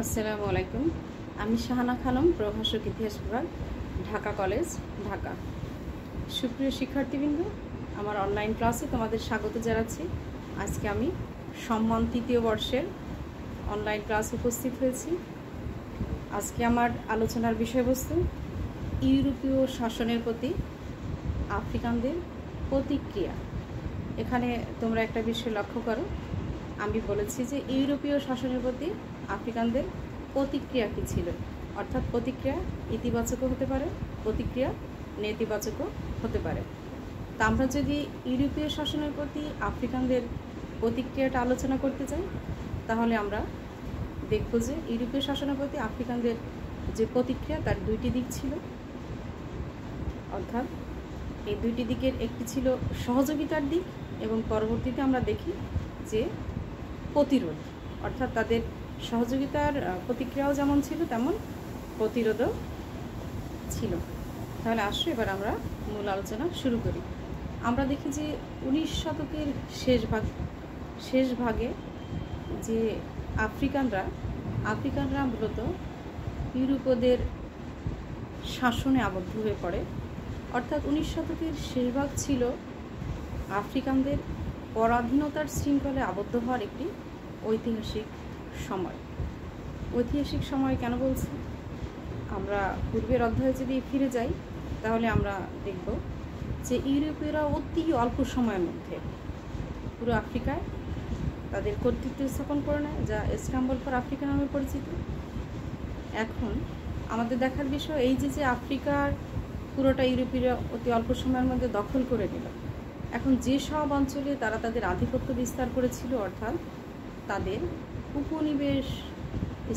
আসসালামু আলাইকুম। আমি শাহানা খানম, প্রভাষক ইতিহাস বিভাগ, ঢাকা কলেজ, ঢাকা। সুপ্রিয় শিক্ষার্থীবৃন্দ, আমার অনলাইন ক্লাসে তোমাদের স্বাগত জানাচ্ছি। আজকে আমি সম্মান তৃতীয় বর্ষের অনলাইন ক্লাস উপস্থিত হয়েছি। আজকে আমার আলোচনার বিষয়বস্তু ইউরোপীয় শাসনের প্রতি আফ্রিকানদের প্রতিক্রিয়া। এখানে তোমরা একটা বিষয় লক্ষ্য করো, আমি বলেছি যে ইউরোপীয় শাসনের প্রতি আফ্রিকানদের প্রতিক্রিয়া কী ছিল, অর্থাৎ প্রতিক্রিয়া ইতিবাচকও হতে পারে, প্রতিক্রিয়া নেতিবাচকও হতে পারে। তা আমরা যদি ইউরোপীয় শাসনের প্রতি আফ্রিকানদের প্রতিক্রিয়াটা আলোচনা করতে চাই, তাহলে আমরা দেখব যে ইউরোপীয় শাসনের প্রতি আফ্রিকানদের যে প্রতিক্রিয়া তার দুইটি দিক ছিল। অর্থাৎ এই দুইটি দিকের একটি ছিল সহযোগিতার দিক এবং পরবর্তীতে আমরা দেখি যে প্রতিরোধ, অর্থাৎ তাদের সহযোগিতার প্রতিক্রিয়াও যেমন ছিল তেমন প্রতিরোধও ছিল। তাহলে আসো এবার আমরা মূল আলোচনা শুরু করি। আমরা দেখি যে 19 শতকের শেষ ভাগে যে আফ্রিকানরা মূলত ইউরোপীয়দের শাসনে আবদ্ধ হয়ে পড়ে। অর্থাৎ 19 শতকের শেষ ভাগ ছিল আফ্রিকানদের পরাধীনতার শৃঙ্খলে আবদ্ধ হওয়ার একটি ঐতিহাসিক সময়। ঐতিহাসিক সময় কেন বলছি? আমরা পূর্বের অধ্যায়ে যদি ফিরে যাই তাহলে আমরা দেখব যে ইউরোপীয়রা অতি অল্প সময়ের মধ্যে পুরো আফ্রিকায় তাদের কর্তৃত্ব স্থাপন করে নেয়, যা স্ক্রাম্বল ফর আফ্রিকা নামে পরিচিত। এখন আমাদের দেখার বিষয় এই যে আফ্রিকার পুরোটা ইউরোপীয়রা অতি অল্প সময়ের মধ্যে দখল করে নিল। এখন যে সব অঞ্চলে তারা তাদের আধিপত্য বিস্তার করেছিল, অর্থাৎ তাদের উপনিবেশ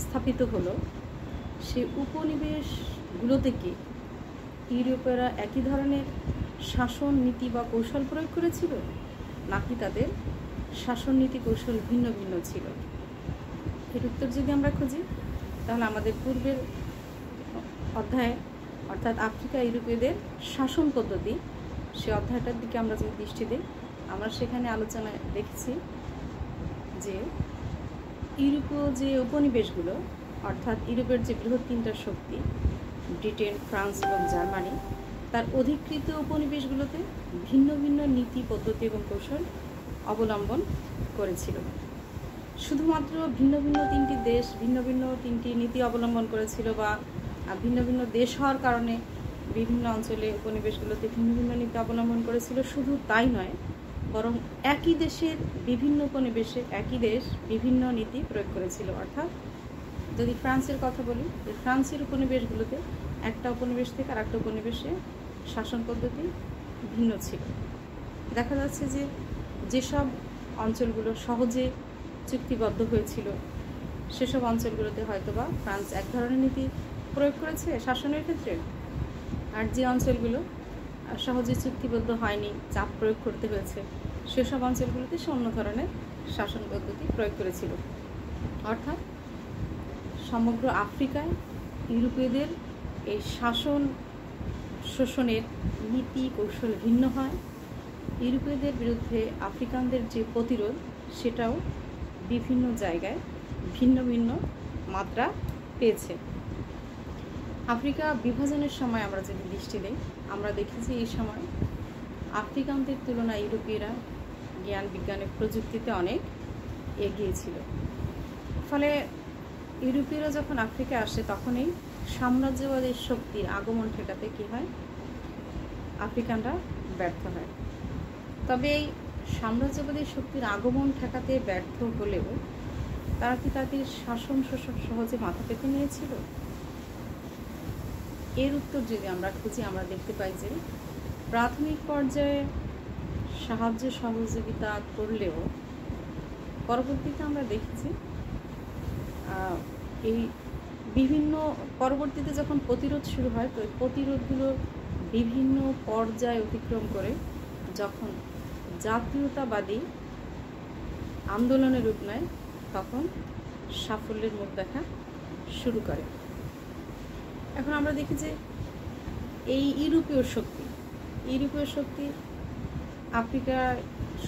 স্থাপিত হলো, সেই উপনিবেশগুলো থেকে ইউরোপীয়রা একই ধরনের শাসন নীতি বা কৌশল প্রয়োগ করেছিল, নাকি তাদের শাসন নীতি কৌশল ভিন্ন ভিন্ন ছিল? এর উত্তর যদি আমরা খুঁজি তাহলে আমাদের পূর্বের অধ্যায়ে, অর্থাৎ আফ্রিকা ইউরোপীয়দের শাসন পদ্ধতি, সে অধ্যায়টার দিকে আমরা যদি দৃষ্টি দিই, আমরা সেখানে আলোচনায় দেখেছি যে ইউরোপীয় যে উপনিবেশগুলো, অর্থাৎ ইউরোপের যে বৃহৎ তিনটা শক্তি ব্রিটেন, ফ্রান্স এবং জার্মানি, তার অধিকৃত উপনিবেশগুলোতে ভিন্ন ভিন্ন নীতি পদ্ধতি এবং কৌশল অবলম্বন করেছিল। শুধুমাত্র ভিন্ন ভিন্ন তিনটি দেশ ভিন্ন ভিন্ন তিনটি নীতি অবলম্বন করেছিল, বা ভিন্ন ভিন্ন দেশ হওয়ার কারণে বিভিন্ন অঞ্চলে উপনিবেশগুলোতে ভিন্ন ভিন্ন নীতি অবলম্বন করেছিল, শুধু তাই নয়, বরং একই দেশের বিভিন্ন উপনিবেশে একই দেশ বিভিন্ন নীতি প্রয়োগ করেছিল। অর্থাৎ যদি ফ্রান্সের কথা বলি, ফ্রান্সের উপনিবেশগুলোতে একটা উপনিবেশ থেকে আর একটা উপনিবেশে শাসন পদ্ধতি ভিন্ন ছিল। দেখা যাচ্ছে যে যেসব অঞ্চলগুলো সহজে চুক্তিবদ্ধ হয়েছিল সেসব অঞ্চলগুলোতে হয়তোবা ফ্রান্স এক ধরনের নীতি প্রয়োগ করেছে শাসনের ক্ষেত্রে, আর যে অঞ্চলগুলো সহজে চুক্তিবদ্ধ হয়নি, চাপ প্রয়োগ করতে হয়েছে, সেসব অঞ্চলগুলোতে সে অন্য ধরনের শাসন পদ্ধতি প্রয়োগ করেছিল। অর্থাৎ সমগ্র আফ্রিকায় ইউরোপীয়দের এই শোষণের নীতি কৌশল ভিন্ন হয়। ইউরোপীয়দের বিরুদ্ধে আফ্রিকানদের যে প্রতিরোধ, সেটাও বিভিন্ন জায়গায় ভিন্ন ভিন্ন মাত্রা পেয়েছে। আফ্রিকা বিভাজনের সময় আমরা যদি দৃষ্টি দিই, আমরা দেখি যে এই সময় আফ্রিকানদের তুলনায় ইউরোপীয়রা জ্ঞান বিজ্ঞানের প্রযুক্তিতে অনেক এগিয়ে ছিল। ফলে ইউরোপীয়রা যখন আফ্রিকায় আসে তখনই সাম্রাজ্যবাদী শক্তির আগমন ঠেকাতে কী হয়, আফ্রিকানরা ব্যর্থ হয়। তবে এই সাম্রাজ্যবাদী শক্তির আগমন ঠেকাতে ব্যর্থ হলেও তারা কি তাদের শাসন শোষণ সহজে মাথা পেতে নিয়েছিল? এর উত্তর যদি আমরা খুঁজি, আমরা দেখতে পাই যে প্রাথমিক পর্যায়ে সাহায্য সহযোগিতা করলেও পরবর্তীতে আমরা দেখেছি এই পরবর্তীতে যখন প্রতিরোধ শুরু হয়, তো এই প্রতিরোধগুলো বিভিন্ন পর্যায় অতিক্রম করে যখন জাতীয়তাবাদী আন্দোলনের রূপ নেয়, তখন সাফল্যের মুখ দেখা শুরু করে। এখন আমরা দেখি যে এই ইউরোপীয় শক্তি আফ্রিকার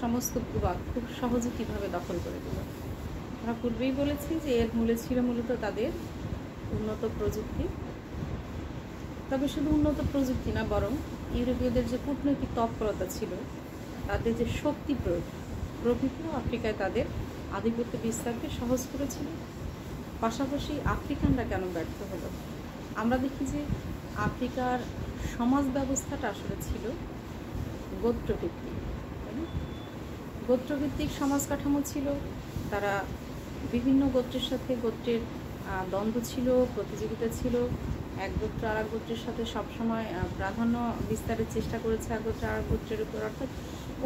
সমস্ত ভূভাগ খুব সহজে কীভাবে দখল করে দিল। আমরা পূর্বেই বলেছি যে এর মূলে ছিল মূলত তাদের উন্নত প্রযুক্তি। তবে শুধু উন্নত প্রযুক্তি না, বরং ইউরোপীয়দের যে কূটনৈতিক তৎপরতা ছিল, তাদের যে শক্তি প্রয়োগ প্রভৃতিও আফ্রিকায় তাদের আধিপত্য বিস্তারকে সহজ করেছিল। পাশাপাশি আফ্রিকানরা কেন ব্যর্থ হলো? আমরা দেখি যে আফ্রিকার সমাজ ব্যবস্থাটা আসলে ছিল গোত্রভিত্তিক। গোত্রভিত্তিক সমাজ কাঠামো ছিল। তারা বিভিন্ন গোত্রের সাথে গোত্রের দ্বন্দ্ব ছিল, প্রতিযোগিতা ছিল। এক গোত্র আর এক গোত্রের সাথে সবসময় প্রাধান্য বিস্তারের চেষ্টা করেছে এক গোত্র আর এক গোত্রের উপর, অর্থাৎ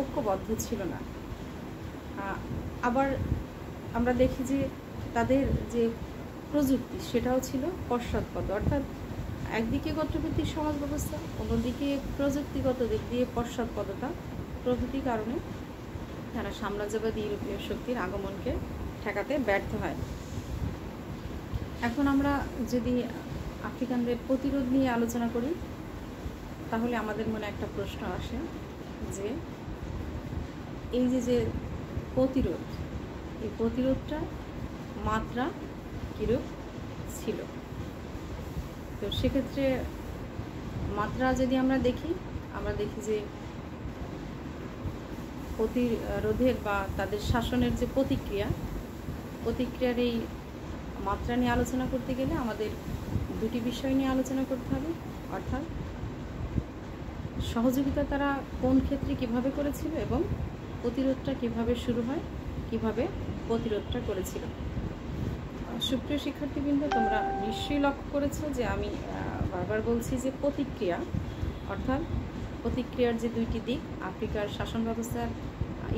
ঐক্যবদ্ধ ছিল না। আবার আমরা দেখি যে তাদের যে প্রযুক্তি সেটাও ছিল পশ্চাৎপদ, অর্থাৎ একদিকে গোত্রভিত্তিক সমাজ ব্যবস্থা, অন্যদিকে প্রযুক্তিগত দিক দিয়ে পশ্চাৎপদতা প্রভৃতি কারণে তারা সাম্রাজ্যবাদী ইউরোপীয় শক্তির আগমনকে ঠেকাতে ব্যর্থ হয়। এখন আমরা যদি আফ্রিকানদের প্রতিরোধ নিয়ে আলোচনা করি, তাহলে আমাদের মনে একটা প্রশ্ন আসে যে এই যে প্রতিরোধ, এই প্রতিরোধটা মাত্রা কীরূপ ছিল? তো সেক্ষেত্রে মাত্রা যদি আমরা দেখি যে প্রতিরোধের বা তাদের শাসনের যে প্রতিক্রিয়ার এই মাত্রা নিয়ে আলোচনা করতে গেলে আমাদের দুটি বিষয় নিয়ে আলোচনা করতে হবে। অর্থাৎ সহযোগিতা তারা কোন ক্ষেত্রে কিভাবে করেছিল এবং প্রতিরোধটা কিভাবে শুরু হয়, কিভাবে প্রতিরোধটা করেছিল। সুপ্রিয় শিক্ষার্থীবৃন্দ, তোমরা নিশ্চয়ই লক্ষ্য করেছো যে আমি বারবার বলছি যে প্রতিক্রিয়া, অর্থাৎ প্রতিক্রিয়ার যে দুইটি দিক, আফ্রিকার শাসন ব্যবস্থার,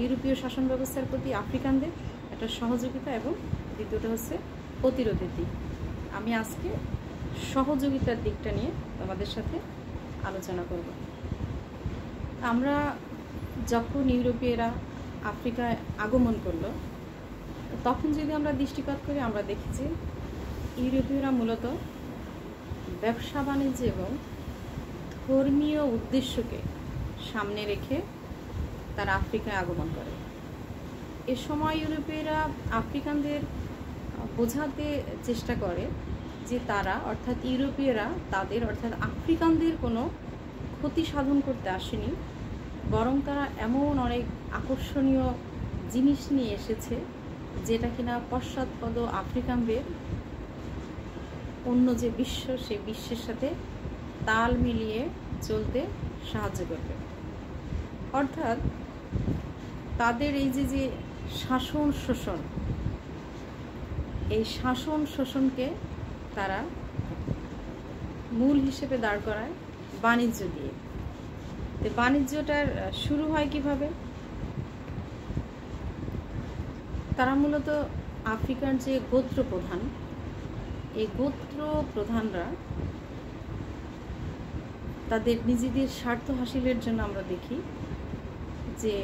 ইউরোপীয় শাসন ব্যবস্থার প্রতি আফ্রিকানদের একটা সহযোগিতা এবং দ্বিতীয়টা হচ্ছে প্রতিরোধের দিক। আমি আজকে সহযোগিতার দিকটা নিয়ে তোমাদের সাথে আলোচনা করব। আমরা যখন ইউরোপীয়রা আফ্রিকায় আগমন করলো, তখন যদি আমরা দৃষ্টিপাত করি, আমরা দেখি যে ইউরোপীয়রা মূলত ব্যবসা বাণিজ্য এবং ধর্মীয় উদ্দেশ্যকে সামনে রেখে তারা আফ্রিকায় আগমন করে। এ সময় ইউরোপীয়রা আফ্রিকানদের বোঝাতে চেষ্টা করে যে তারা, অর্থাৎ ইউরোপীয়রা তাদের, অর্থাৎ আফ্রিকানদের কোনো ক্ষতি সাধন করতে আসেনি, বরং তারা এমন অনেক আকর্ষণীয় জিনিস নিয়ে এসেছে যেটা কিনা পশ্চাৎপদ আফ্রিকানদের অন্য যে বিশ্ব, সেই বিশ্বের সাথে তাল মিলিয়ে চলতে সাহায্য করবে। অর্থাৎ তাদের এই যে শাসন শোষণ, এই শাসন শোষণকে তারা মূল হিসেবে দাঁড় করায় বাণিজ্য দিয়ে। তো বাণিজ্যটার শুরু হয় কিভাবে? তারা মূলত আফ্রিকার যে গোত্র প্রধান, এই গোত্র প্রধানরা তাদের নিজেদের স্বার্থ হাসিলের জন্য আমরা দেখি যে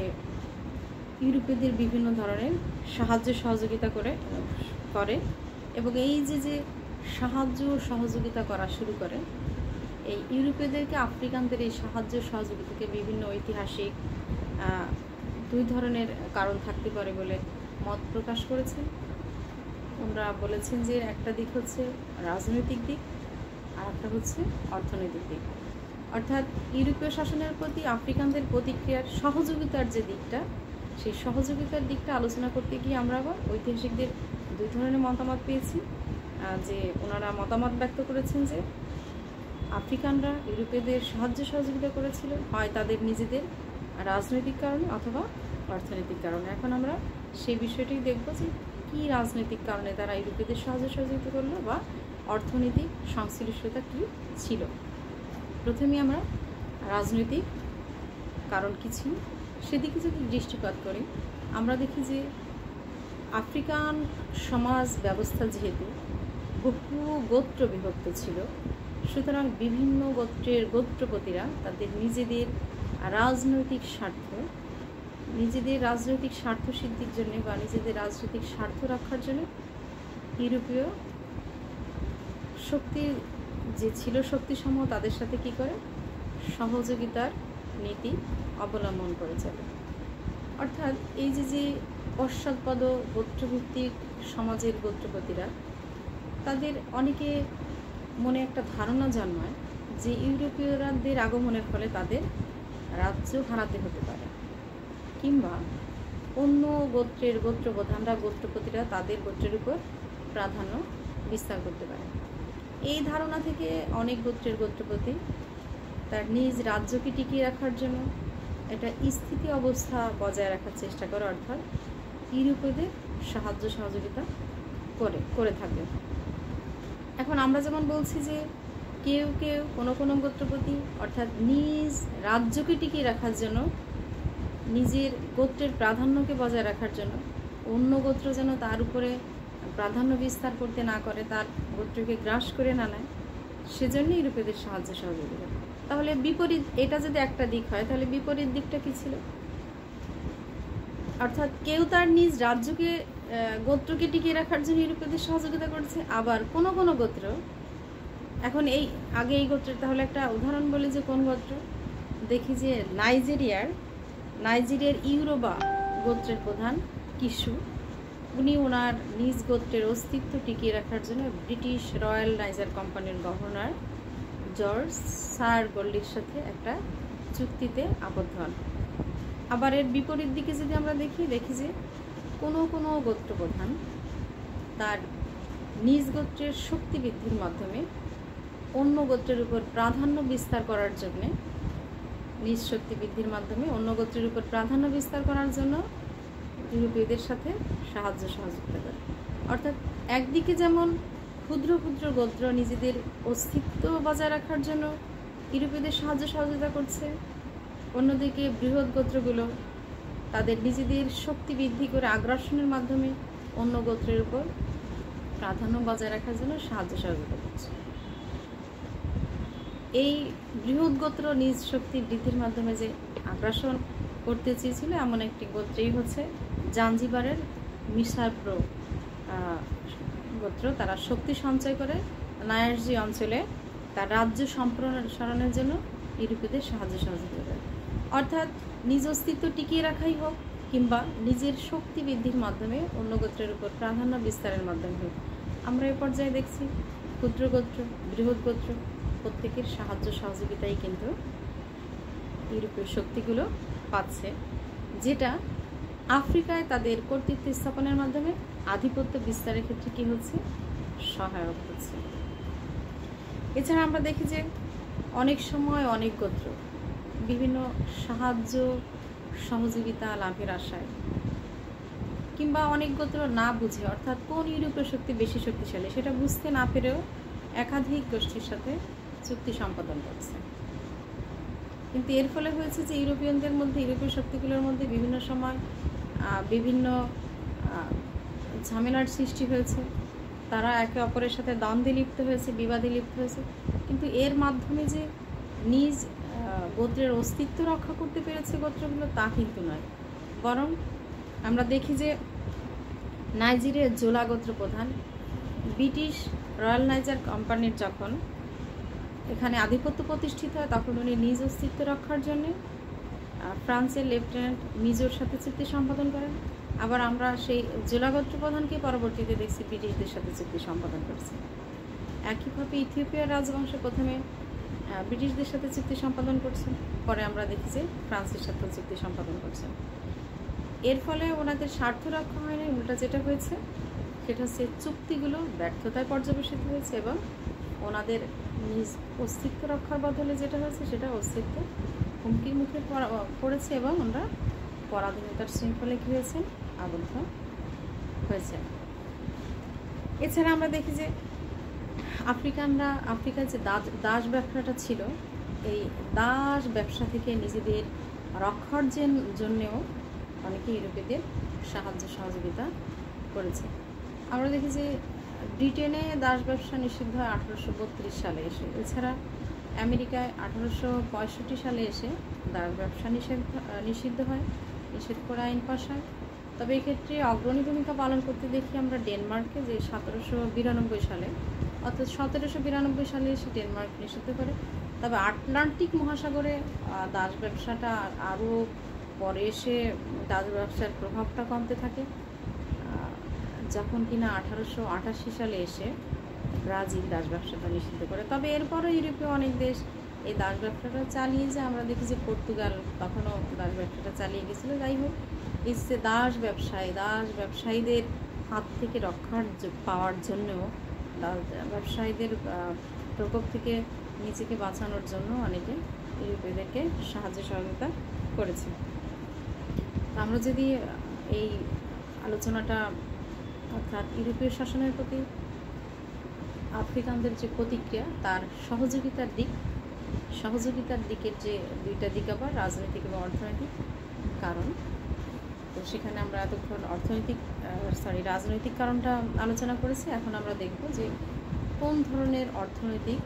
ইউরোপীয়দের বিভিন্ন ধরনের সাহায্য সহযোগিতা করে এবং এই যে সাহায্য সহযোগিতা করা শুরু করে, এই ইউরোপীয়দেরকে আফ্রিকানদের এই সাহায্য সহযোগিতাকে বিভিন্ন ঐতিহাসিক দুই ধরনের কারণ থাকতে পারে বলে মত প্রকাশ করেছেন। ওনারা বলেছেন যে একটা দিক হচ্ছে রাজনৈতিক দিক, আর একটা হচ্ছে অর্থনৈতিক দিক। অর্থাৎ ইউরোপীয় শাসনের প্রতি আফ্রিকানদের প্রতিক্রিয়ার সহযোগিতার যে দিকটা, সেই সহযোগিতার দিকটা আলোচনা করতে গিয়ে আমরা আবার ঐতিহাসিকদের দুই ধরনের মতামত পেয়েছি। যে ওনারা মতামত ব্যক্ত করেছেন যে আফ্রিকানরা ইউরোপীয়দের সাহায্য সহযোগিতা করেছিল হয় তাদের নিজেদের রাজনৈতিক কারণে অথবা অর্থনৈতিক কারণে। এখন আমরা সেই বিষয়টি দেখব যে কী রাজনৈতিক কারণে তারা ইউরোপীয়দের সাহায্য সহযোগিতা করলো বা অর্থনৈতিক সংশ্লিষ্টতা কী ছিল। প্রথমে আমরা রাজনৈতিক কারণ কী ছিল সেদিকে যদি দৃষ্টিপাত করি, আমরা দেখি যে আফ্রিকান সমাজ ব্যবস্থা যেহেতু বহু গোত্র বিভক্ত ছিল, সুতরাং বিভিন্ন গোত্রের গোত্রপতিরা তাদের নিজেদের রাজনৈতিক স্বার্থ সিদ্ধির জন্য বা নিজেদের রাজনৈতিক স্বার্থ রক্ষার জন্য ইউরোপীয় শক্তির যে ছিল শক্তিসমূহ তাদের সাথে কি করে সহযোগিতার নীতি অবলম্বন করে চলে। অর্থাৎ এই যে পশ্চাৎপদ গোত্রভিত্তিক সমাজের গোত্রপতিরা, তাদের অনেকে মনে একটা ধারণা জন্মায় যে ইউরোপীয়দের আগমনের ফলে তাদের রাজ্য হারাতে হতে পারে, কিংবা অন্য গোত্রের গোত্রপ্রধানরা গোত্রপতিরা তাদের গোত্রের উপর প্রাধান্য বিস্তার করতে পারে। এই ধারণা থেকে অনেক গোত্রের গোত্রপতি তার নিজ রাজ্যকে টিকিয়ে রাখার জন্য একটা স্থিতি অবস্থা বজায় রাখার চেষ্টা করে, অর্থাৎ ইউরোপীয়দের সাহায্য সহযোগিতা করে থাকে। এখন আমরা যেমন বলছি যে কেউ কেউ কোনো গোত্রপতি অর্থাৎ নিজ রাজ্যকে টিকিয়ে রাখার জন্য, নিজের গোত্রের প্রাধান্যকে বজায় রাখার জন্য অন্য গোত্র যেন তার উপরে প্রাধান্য বিস্তার করতে না করে, তার গোত্রকে গ্রাস করে না নেয়, সেজন্য ইউরোপীয়দের সাহায্য সহযোগিতা। তাহলে বিপরীত, এটা যদি একটা দিক হয় তাহলে বিপরীত দিকটা কি ছিল? অর্থাৎ কেউ তার নিজ রাজ্যকে গোত্রকে টিকিয়ে রাখার জন্য ইউরোপীয়দের সহযোগিতা করছে, আবার কোনো গোত্র, এখন এই গোত্রের তাহলে একটা উদাহরণ বলি যে কোন গোত্র, দেখি যে নাইজেরিয়ার ইউরোবা গোত্রের প্রধান কিশু, উনি ওনার নিজ গোত্রের অস্তিত্ব টিকিয়ে রাখার জন্য ব্রিটিশ রয়্যাল নাইজার কোম্পানির গভর্নর জর্জ স্যার গোল্ডির সাথে একটা চুক্তিতে আবদ্ধ হন। আবার এর বিপরীত দিকে যদি আমরা দেখি যে কোনো গোত্রপ্রধান তার নিজ গোত্রের শক্তি বৃদ্ধির মাধ্যমে অন্য গোত্রের উপর প্রাধান্য বিস্তার করার জন্য, নিজ শক্তি বৃদ্ধির মাধ্যমে অন্য গোত্রের উপর প্রাধান্য বিস্তার করার জন্য ইউরোপীয়দের সাথে সাহায্য সহযোগিতা করে। অর্থাৎ একদিকে যেমন ক্ষুদ্র গোত্র নিজেদের অস্তিত্ব বজায় রাখার জন্য ইউরোপীয়দের সাহায্য সহযোগিতা করছে, অন্যদিকে বৃহৎ গোত্রগুলো তাদের নিজেদের শক্তি বৃদ্ধি করে আগ্রাসনের মাধ্যমে অন্য গোত্রের উপর প্রাধান্য বজায় রাখার জন্য সাহায্য সহযোগিতা করছে। এই বৃহৎ গোত্র নিজ শক্তি বৃদ্ধির মাধ্যমে যে আগ্রাসন করতে চেয়েছিল, এমন একটি গোত্রেই হচ্ছে জাঞ্জিবারের মিসাপ্রো গোত্র। তারা শক্তি সঞ্চয় করে নায়ারজি অঞ্চলে তার রাজ্য সম্প্রসারণের জন্য ইউরোপীয়দের সাহায্য সহযোগিতা করে। অর্থাৎ নিজ অস্তিত্ব টিকিয়ে রাখাই হোক কিংবা নিজের শক্তি বৃদ্ধির মাধ্যমে অন্য গোত্রের উপর প্রাধান্য বিস্তারের মাধ্যমে হোক, আমরা এ পর্যায়ে দেখছি ক্ষুদ্র গোত্র, বৃহৎ গোত্র প্রত্যেকের সাহায্য সহযোগিতাই কিন্তু ইউরোপীয় শক্তিগুলো পাচ্ছে, যেটা আফ্রিকায় তাদের কর্তৃত্ব স্থাপনের মাধ্যমে আধিপত্য বিস্তারের ক্ষেত্রে কি হচ্ছে, সহায়ক হচ্ছে। এছাড়া আমরা দেখি যে অনেক সময় অনেক গোত্র বিভিন্ন সাহায্য সহযোগিতা লাভের আশায় কিংবা অনেক গোত্র না বুঝে, অর্থাৎ কোন ইউরোপীয় শক্তি বেশি শক্তিশালী সেটা বুঝতে না পেরেও একাধিক গোষ্ঠীর সাথে চুক্তি সম্পাদন করছে। কিন্তু এর ফলে হয়েছে যে ইউরোপীয় শক্তিগুলোর মধ্যে বিভিন্ন সময় বিভিন্ন ঝামেলার সৃষ্টি হয়েছে, তারা একে অপরের সাথে দ্বন্দ্বে লিপ্ত হয়েছে, বিবাদে লিপ্ত হয়েছে, কিন্তু এর মাধ্যমে যে নিজ গোত্রের অস্তিত্ব রক্ষা করতে পেরেছে গোত্রগুলো তা কিন্তু নয়, বরং আমরা দেখি যে নাইজেরিয়ার জোলা গোত্র প্রধান ব্রিটিশ রয়্যাল নাইজার কোম্পানির যখন এখানে আধিপত্য প্রতিষ্ঠিত হয়, তখন উনি নিজ অস্তিত্ব রক্ষার জন্য ফ্রান্সের লেফটেন্যান্ট মিজোর সাথে চুক্তি সম্পাদন করেন। আবার আমরা সেই জোলা গোত্র প্রধানকে পরবর্তীতে দেখছি ব্রিটিশদের সাথে চুক্তি সম্পাদন করছে। একইভাবে ইথিওপিয়ার রাজবংশ প্রথমে ব্রিটিশদের সাথে চুক্তি সম্পাদন করছেন, পরে আমরা দেখি যে ফ্রান্সের সাথে চুক্তি সম্পাদন করছেন। এর ফলে ওনাদের স্বার্থ রক্ষা হয়নি, উল্টা যেটা হয়েছে সেটা হচ্ছে চুক্তিগুলো ব্যর্থতায় পর্যবেসিত হয়েছে এবং ওনাদের নিজ অস্তিত্ব রক্ষার বদলে যেটা হয়েছে সেটা অস্তিত্ব হুমকির মুখে পড়েছে এবং ওনারা পরাধীনতার শৃঙ্খলে কী হয়েছে, আবদ্ধ হয়েছে। এছাড়া আমরা দেখি যে আফ্রিকার যে দাস ব্যবসাটা ছিল, এই দাস ব্যবসা থেকে নিজেদের রক্ষার জন্যেও অনেকে ইউরোপীয়দের সাহায্য সহযোগিতা করেছে। আমরা দেখি যে ব্রিটেনে দাস ব্যবসা নিষিদ্ধ হয় 1832 সালে এসে। এছাড়া আমেরিকায় 1865 সালে এসে দাস ব্যবসা নিষিদ্ধ হয়, নিষেধ করে আইন পাস হয়। তবে এক্ষেত্রে অগ্রণী ভূমিকা পালন করতে দেখি আমরা ডেনমার্কে, যে 1792 সালে, অর্থাৎ 1792 সালে এসে ডেনমার্ক নিষিদ্ধ করে। তবে আটলান্টিক মহাসাগরে দাস ব্যবসাটা আরও পরে এসে দাস ব্যবসার প্রভাবটা কমতে থাকে, যখন কিনা 1888 সালে এসে ব্রাজিল দাস ব্যবসাটা নিষিদ্ধ করে। তবে এরপরও ইউরোপীয় অনেক দেশ এই দাস ব্যবসাটা চালিয়ে যায়। আমরা দেখি যে পর্তুগাল তখনও দাস ব্যবসাটা চালিয়ে গেছিলো। যাই হোক, এই যে দাস ব্যবসায়ীদের হাত থেকে রক্ষার পাওয়ার জন্যও, দাস ব্যবসায়ীদের প্রকোপ থেকে নিজেকে বাঁচানোর জন্য অনেকে ইউরোপীয়দেরকে সাহায্য সহযোগিতা করেছে। আমরা যদি এই আলোচনাটা, অর্থাৎ ইউরোপীয় শাসনের প্রতি আফ্রিকানদের যে প্রতিক্রিয়া, তার সহযোগিতার দিকের যে দুইটা দিক, আবার রাজনৈতিক এবং অর্থনৈতিক কারণ, তো সেখানে আমরা এতক্ষণ রাজনৈতিক কারণটা আলোচনা করেছি। এখন আমরা দেখব যে কোন ধরনের অর্থনৈতিক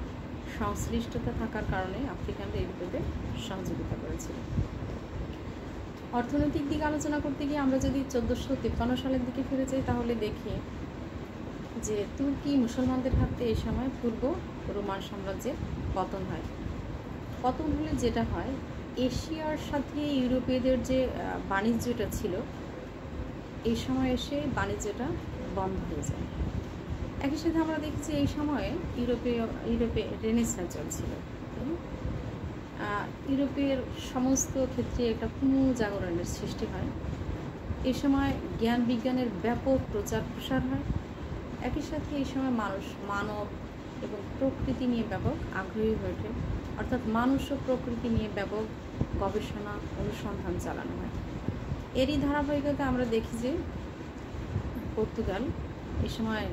সংশ্লিষ্টতা থাকার কারণে আফ্রিকানরা ইউরোপীয়দের সহযোগিতা করেছিল। অর্থনৈতিক দিক আলোচনা করতে গিয়ে আমরা যদি 1453 সালের দিকে ফিরে যাই, তাহলে দেখি যে তুর্কি মুসলমানদের হাতে এই সময় পূর্ব রোমান সাম্রাজ্যের পতন হয়। পতন হলে যেটা হয়, এশিয়ার সাথে ইউরোপীয়দের যে বাণিজ্যটা ছিল, এই সময় এসে বাণিজ্যটা বন্ধ হয়ে যায়। একই সাথে আমরা দেখছি এই সময়ে ইউরোপে রেনেসাঁ চলছিল। ইউরোপের সমস্ত ক্ষেত্রে একটা পুনর্জাগরণের সৃষ্টি হয়। এই সময় জ্ঞান বিজ্ঞানের ব্যাপক প্রচার প্রসার হয়। একই সাথে এই সময় মানব এবং প্রকৃতি নিয়ে ব্যাপক আগ্রহী হয়ে ওঠে, অর্থাৎ মানুষ ও প্রকৃতি নিয়ে ব্যাপক গবেষণা অনুসন্ধান চালানো হয়। এরই ধারাবাহিকতা আমরা দেখি যে পর্তুগাল এই সময়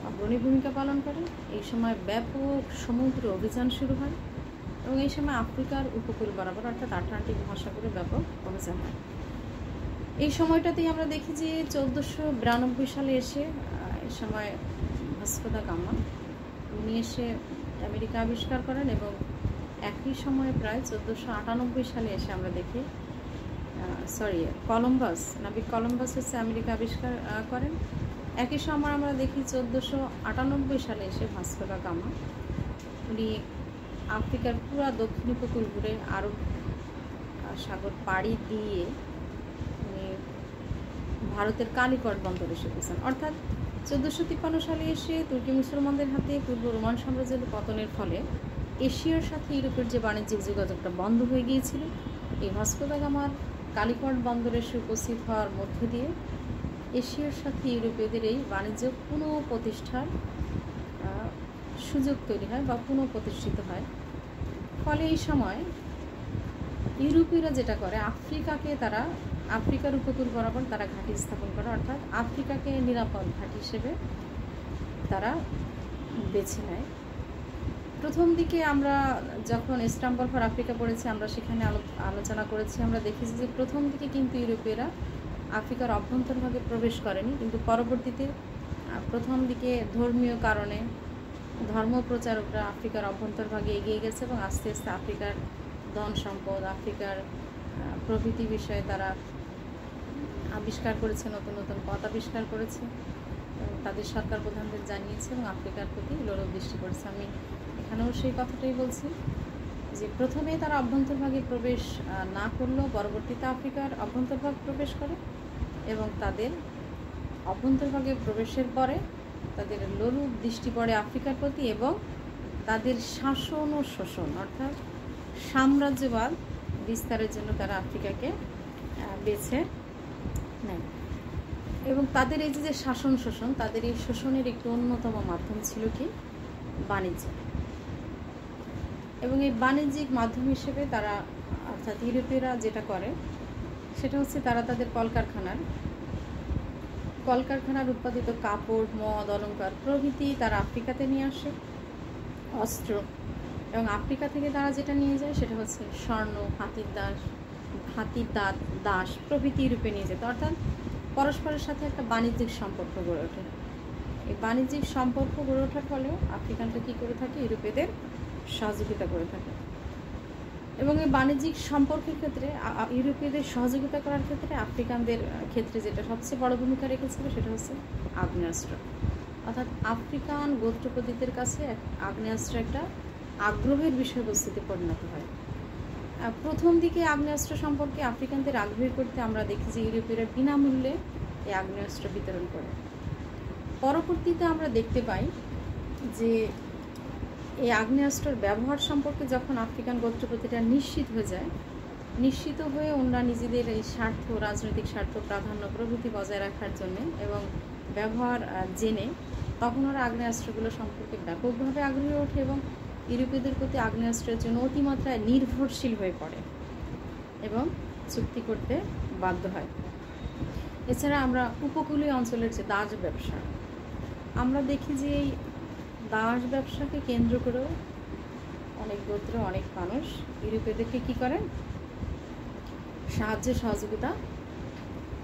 অগ্রণী ভূমিকা পালন করে। এই সময় ব্যাপক সমুদ্র অভিযান শুরু হয় এবং এই সময় আফ্রিকার উপকূল বরাবর, অর্থাৎ আটলান্টিক মহাসাগরে ব্যাপক অভিযান হয়। এই সময়টাতেই আমরা দেখি যে 1492 সালে এসে এই সময় ভাস্কো দা গামা উনি এসে আমেরিকা আবিষ্কার করেন এবং একই সময়ে প্রায় 1498 সালে এসে আমরা দেখি নাবিক কলম্বাস হচ্ছে আমেরিকা আবিষ্কার করেন। একই সময় আমরা দেখি 1498 সালে এসে ভাস্কো দা গামা উনি আফ্রিকার পুরো দক্ষিণ উপকূল ঘুরে আরব সাগর পাড়ি দিয়ে উনি ভারতের কালিকট বন্দরে এসে গেছেন। অর্থাৎ 1453 সালে এসে তুর্কি মুসলমানদের হাতে পূর্ব রোমান সাম্রাজ্যের পতনের ফলে এশিয়ার সাথে ইউরোপের যে বাণিজ্যিক যোগাযোগটা বন্ধ হয়ে গিয়েছিল, এই ভাস্কো দা গামার কালিকট বন্দরে এসে উপস্থিত হওয়ার মধ্য দিয়ে এশিয়ার সাথে ইউরোপীয়দের এই বাণিজ্য পুনঃপ্রতিষ্ঠার সুযোগ তৈরি হয় বা পুনঃপ্রতিষ্ঠিত হয়। ফলে এই সময় ইউরোপীয়রা যেটা করে, আফ্রিকার উপকূল বরাবর তারা ঘাঁটি স্থাপন করে, অর্থাৎ আফ্রিকাকে নিরাপদ ঘাঁটি হিসেবে তারা বেছে নেয়। প্রথম দিকে আমরা যখন ইস্তাম্বুল ফর আফ্রিকা পড়েছি, আমরা সেখানে আলোচনা করেছি, আমরা দেখেছি যে প্রথম দিকে কিন্তু ইউরোপীয়রা আফ্রিকার অভ্যন্তরভাগে প্রবেশ করেনি, কিন্তু পরবর্তীতে প্রথম দিকে ধর্মীয় কারণে ধর্মপ্রচারকরা আফ্রিকার অভ্যন্তরভাগে এগিয়ে গেছে এবং আস্তে আস্তে আফ্রিকার ধন সম্পদ, আফ্রিকার প্রভৃতি বিষয়ে তারা আবিষ্কার করেছে, নতুন নতুন পথ আবিষ্কার করেছে, তাদের সরকার প্রধানদের জানিয়েছে এবং আফ্রিকার প্রতি লোলুপ দৃষ্টি করেছে। আমি এখানেও সেই কথাটাই বলছি যে প্রথমে তারা অভ্যন্তরভাগে প্রবেশ না করলেও পরবর্তীতে আফ্রিকার অভ্যন্তরভাগ প্রবেশ করে এবং তাদের অভ্যন্তরভাগে প্রবেশের পরে তাদের লোলুপ দৃষ্টি পড়ে আফ্রিকার প্রতি এবং তাদের শাসন ও শোষণ, অর্থাৎ সাম্রাজ্যবাদ বিস্তারের জন্য তারা আফ্রিকাকে বেছে নেয়। এবং তাদের এই যে শাসন শোষণ, তাদের এই শোষণের একটি অন্যতম মাধ্যম ছিল কি বাণিজ্য। এবং এই বাণিজ্যিক মাধ্যম হিসেবে তারা, অর্থাৎ ইউরোপীয়রা যেটা করে সেটা হচ্ছে তারা তাদের কলকারখানার উৎপাদিত কাপড়, মদ, অলংকার প্রভৃতি তারা আফ্রিকাতে নিয়ে আসে, অস্ত্র, এবং আফ্রিকা থেকে তারা যেটা নিয়ে যায় সেটা হচ্ছে স্বর্ণ, হাতির দাস প্রভৃতি ইউরোপে নিয়ে যেত। অর্থাৎ পরস্পরের সাথে একটা বাণিজ্যিক সম্পর্ক গড়ে ওঠে। এই বাণিজ্যিক সম্পর্ক গড়ে ওঠার ফলেও আফ্রিকানরা কী করে থাকে, ইউরোপীয়দের সহযোগিতা করে থাকে। এবং এই বাণিজ্যিক সম্পর্কের ক্ষেত্রে ইউরোপীয়দের সহযোগিতা করার ক্ষেত্রে আফ্রিকানদের ক্ষেত্রে যেটা সবচেয়ে বড় ভূমিকা রেখেছিল সেটা হচ্ছে আগ্নেয়াস্ত্র। অর্থাৎ আফ্রিকান গোত্রপতিদের কাছে আগ্নেয়াস্ত্র একটা আগ্রহের বিষয়বস্তুতে পরিণত হয়। প্রথম দিকে আগ্নেয়াস্ত্র সম্পর্কে আফ্রিকানদের আগ্রহী করতে আমরা দেখি যে ইউরোপীয়রা বিনামূল্যে এই আগ্নেয়াস্ত্র বিতরণ করে। পরবর্তীতে আমরা দেখতে পাই যে এই আগ্নেয়াস্ত্রের ব্যবহার সম্পর্কে যখন আফ্রিকান গোত্রপতিরা নিশ্চিত হয়ে ওনারা নিজেদের এই স্বার্থ, রাজনৈতিক স্বার্থ, প্রাধান্য প্রভৃতি বজায় রাখার জন্য এবং ব্যবহার জেনে তখন ওরা আগ্নেয়াস্ত্রগুলো সম্পর্কে ব্যাপকভাবে আগ্রহী ওঠে এবং ইউরোপীয়দের প্রতি আগ্নেয়াস্ত্রের জন্য অতিমাত্রায় নির্ভরশীল হয়ে পড়ে এবং চুক্তি করতে বাধ্য হয়। এছাড়া আমরা উপকূলীয় অঞ্চলের যে দাস ব্যবসা, আমরা দেখি যে এই দাস ব্যবসাকে কেন্দ্র করেও অনেক গোত্র, অনেক মানুষ ইউরোপীয়দেরকে কী করেন, সাহায্য সহযোগিতা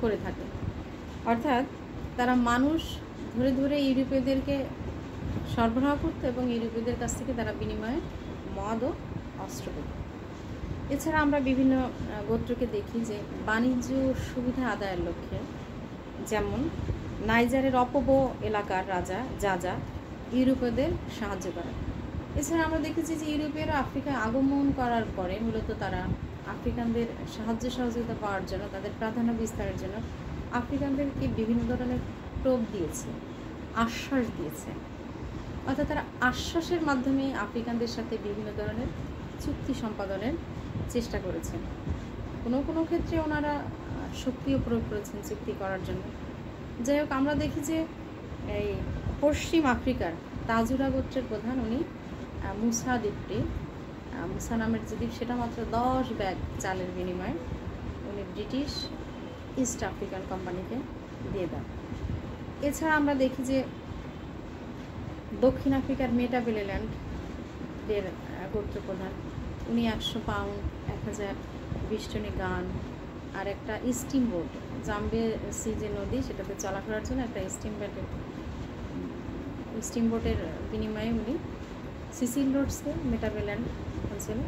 করে থাকে। অর্থাৎ তারা মানুষ ধরে ধরে ইউরোপীয়দেরকে সরবরাহ করতো এবং ইউরোপীয়দের কাছ থেকে তারা বিনিময়ে মদ ও অস্ত্র পেত। এছাড়া আমরা বিভিন্ন গোত্রকে দেখি যে বাণিজ্য সুবিধা আদায়ের লক্ষ্যে, যেমন নাইজারের অপব এলাকার রাজা যাজা ইউরোপীয়দের সাহায্য করে। এছাড়া আমরা দেখেছি যে ইউরোপীয়রা আফ্রিকায় আগমন করার পরে মূলত তারা আফ্রিকানদের সাহায্য সহযোগিতা পাওয়ার জন্য, তাদের প্রাধান্য বিস্তারের জন্য আফ্রিকানদেরকে বিভিন্ন ধরনের প্রোপ দিয়েছে, আশ্বাস দিয়েছে। অর্থাৎ তারা আশ্বাসের মাধ্যমে আফ্রিকানদের সাথে বিভিন্ন ধরনের চুক্তি সম্পাদনের চেষ্টা করেছেন। কোনো ক্ষেত্রে ওনারা শক্তিও প্রয়োগ করেছেন চুক্তি করার জন্য। যাই হোক, আমরা দেখি যে এই পশ্চিম আফ্রিকার তাজুরা গোত্রের প্রধান উনি মুসা দ্বীপটি, মুসা নামের যে দ্বীপ, সেটা মাত্র 10 ব্যাগ চালের বিনিময়ে উনি ব্রিটিশ ইস্ট আফ্রিকান কোম্পানিকে দিয়ে দেন। এছাড়া আমরা দেখি যে দক্ষিণ আফ্রিকার মেটাবেলেল্যান্ডের গোত্র প্রধান উনি 100 পাউন্ড, 1020 টনি গান আর একটা স্টিম বোট, জাম্বেসি যে নদী সেটাতে চলাফেরার জন্য একটা স্টিম বোটের বিনিময়ে উনি সিসিল রোডসকে মেটাবেল্যান্ড অঞ্চলে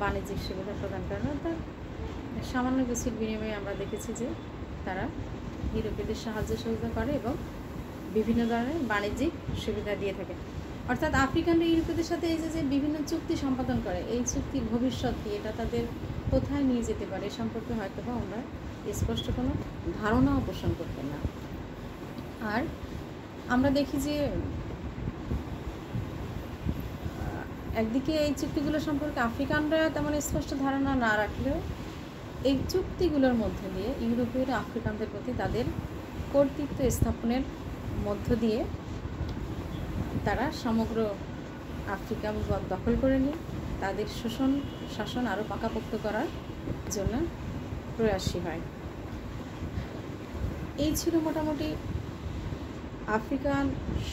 বাণিজ্যিক সুবিধা প্রদান করেন। অর্থাৎ সামান্য কিছুর বিনিময়ে আমরা দেখেছি যে তারা ইউরোপীয়দের সাহায্য সহযোগিতা করে এবং বিভিন্ন ধরনের বাণিজ্যিক সুবিধা দিয়ে থাকে। অর্থাৎ আফ্রিকানরা ইউরোপীয়দের সাথে এই যে বিভিন্ন চুক্তি সম্পাদন করে, এই চুক্তির ভবিষ্যৎ কি, এটা তাদের কোথায় নিয়ে যেতে পারে সম্পর্কে হয়তো বা আমরা স্পষ্ট কোনো ধারণাও পোষণ করতেন না। আর আমরা দেখি যে একদিকে এই চুক্তিগুলো সম্পর্কে আফ্রিকানরা তেমন স্পষ্ট ধারণা না রাখলেও এই চুক্তিগুলোর মধ্য দিয়ে ইউরোপীয়রা আফ্রিকানদের প্রতি তাদের কর্তৃত্ব স্থাপনের মধ্য দিয়ে তারা সমগ্র আফ্রিকা দখল করে নিয়ে তাদের শাসন আরও পাকাপোক্ত করার জন্য প্রয়াসী হয়। এই ছিল মোটামুটি আফ্রিকান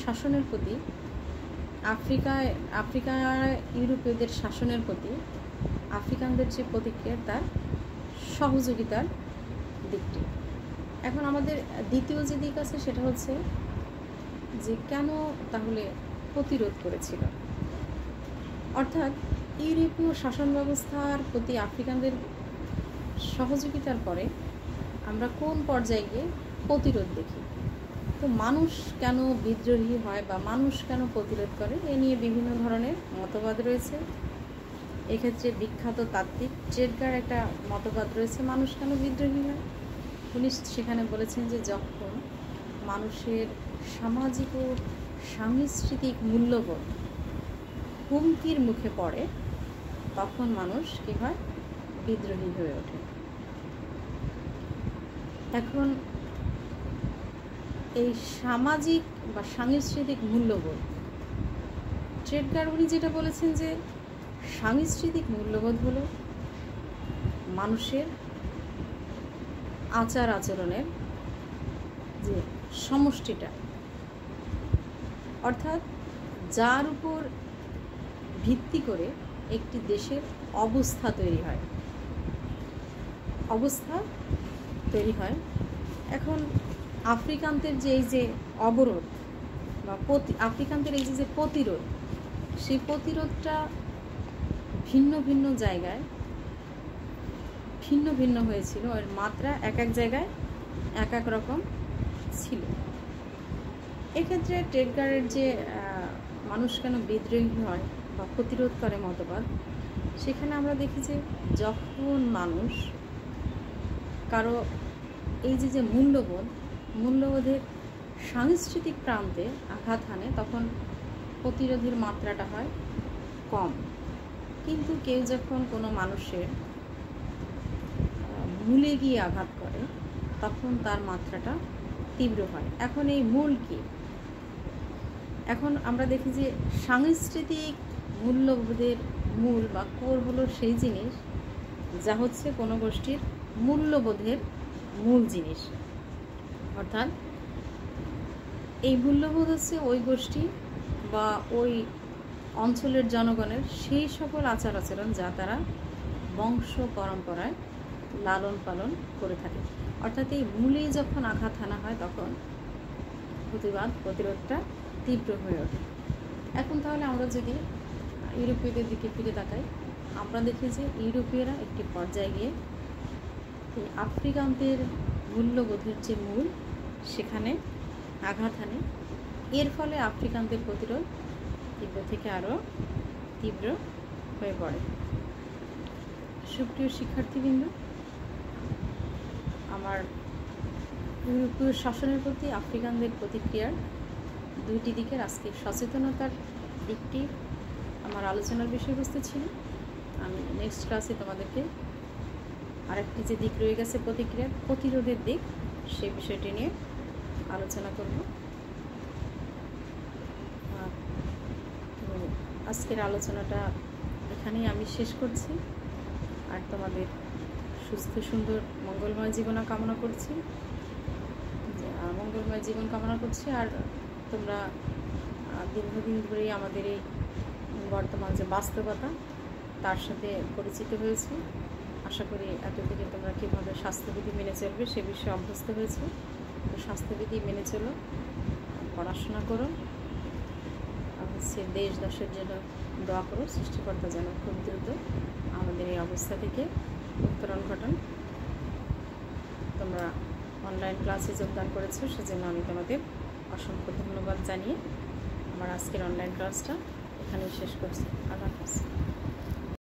শাসনের প্রতি, আফ্রিকায় ইউরোপীয়দের শাসনের প্রতি আফ্রিকানদের যে প্রতিক্রিয়া, তার সহযোগিতার দিকটি। এখন আমাদের দ্বিতীয় যে দিক আছে সেটা হচ্ছে যে কেন তাহলে প্রতিরোধ করেছিল। অর্থাৎ ইউরোপীয় শাসন ব্যবস্থার প্রতি আফ্রিকানদের সহযোগিতার পরে আমরা কোন পর্যায়ে গিয়ে প্রতিরোধ দেখি। তো মানুষ কেন বিদ্রোহী হয় বা মানুষ কেন প্রতিরোধ করে, এ নিয়ে বিভিন্ন ধরনের মতবাদ রয়েছে। এক্ষেত্রে বিখ্যাত তাত্ত্বিক ট্রেডগার একটা মতবাদ রয়েছে মানুষ কেন বিদ্রোহী হয়। উনি সেখানে বলেছেন যে যখন মানুষের সামাজিক ও সাংস্কৃতিক মূল্যবোধ হুমকির মুখে পড়ে তখন মানুষ কী হয়, বিদ্রোহী হয়ে ওঠে। এখন এই সামাজিক বা সাংস্কৃতিক মূল্যবোধ, ট্রেডগার উনি যেটা বলেছেন যে সাংস্কৃতিক মূল্যবোধ হলো মানুষের আচার আচরণের যে সমষ্টিটা, অর্থাৎ যার উপর ভিত্তি করে একটি দেশের অবস্থা তৈরি হয়। এখন আফ্রিকানদের যে এই যে অবরোধ বা আফ্রিকানদের এই যে প্রতিরোধ, সেই প্রতিরোধটা ভিন্ন ভিন্ন জায়গায় ভিন্ন ভিন্ন হয়েছিল, এর মাত্রা এক এক জায়গায় এক এক রকম ছিল। এক্ষেত্রে ট্রেডগারের যে মানুষ কেন বিদ্রোহী হয় বা প্রতিরোধ করে মতবাদ, সেখানে আমরা দেখি যে যখন মানুষ কারো এই যে মূল্যবোধের সাংস্কৃতিক প্রান্তে আঘাত হানে, তখন প্রতিরোধের মাত্রাটা হয় কম। কিন্তু কেউ যখন কোনো মানুষের মূলে গিয়ে আঘাত করে, তখন তার মাত্রাটা তীব্র হয়। এখন এই মূল কি? এখন আমরা দেখি যে সাংস্কৃতিক মূল্যবোধের মূল বা কোর হলো সেই জিনিস যা হচ্ছে কোনো গোষ্ঠীর মূল্যবোধের মূল জিনিস। অর্থাৎ এই মূল্যবোধ হচ্ছে ওই গোষ্ঠী বা ওই অঞ্চলের জনগণের সেই সকল আচার আচরণ যা তারা বংশ পরম্পরায় লালন পালন করে থাকে। অর্থাৎ এই মূলেই যখন আঘাত হানা হয়, তখন প্রতিরোধটা তীব্র হয়ে ওঠে। এখন তাহলে আমরা যদি ইউরোপীয়দের দিকে ফিরে তাকাই, আমরা দেখি যে ইউরোপীয়রা একটি পর্যায়ে গিয়ে এই আফ্রিকানদের মূল্যবোধের যে মূল, সেখানে আঘাত হানে। এর ফলে আফ্রিকানদের প্রতিরোধ তীব্র থেকে আরও তীব্র হয়ে পড়ে। সুপ্রিয় শিক্ষার্থীবৃন্দ, আমার ইউরোপীয় শাসনের প্রতি আফ্রিকানদের প্রতিক্রিয়ার দুইটি দিকের আজকে সচেতনতার দিকটি আমার আলোচনার বিষয়বস্তু ছিল। আমি নেক্সট ক্লাসে তোমাদেরকে আরেকটি যে দিক রয়ে গেছে প্রতিরোধের দিক, সেই বিষয়টি নিয়ে আলোচনা করব। তো আজকের আলোচনাটা এখানেই আমি শেষ করছি। আর তোমাদের সুস্থ সুন্দর মঙ্গলময় জীবন কামনা করছি, আর তোমরা দীর্ঘদিন ধরেই আমাদের এই বর্তমান যে বাস্তবতা, তার সাথে পরিচিত হয়েছে। আশা করি এতদিকে তোমরা কীভাবে স্বাস্থ্যবিধি মেনে চলবে সে বিষয়ে অভ্যস্ত হয়েছে। তো স্বাস্থ্যবিধি মেনে চলো, পড়াশোনা করো, দেশ দেশের জন্য দোয়া করো। সৃষ্টিকর্তা যেন খুব দ্রুত আমাদের এই অবস্থা থেকে উত্তরণ ঘটান। তোমরা অনলাইন ক্লাসে যোগদান করেছো, সেজন্য আমি তোমাদের অসংখ্য ধন্যবাদ জানিয়ে আমার আজকের অনলাইন ক্লাসটা এখানেই শেষ করছি। আল্লাহ হাফেজ।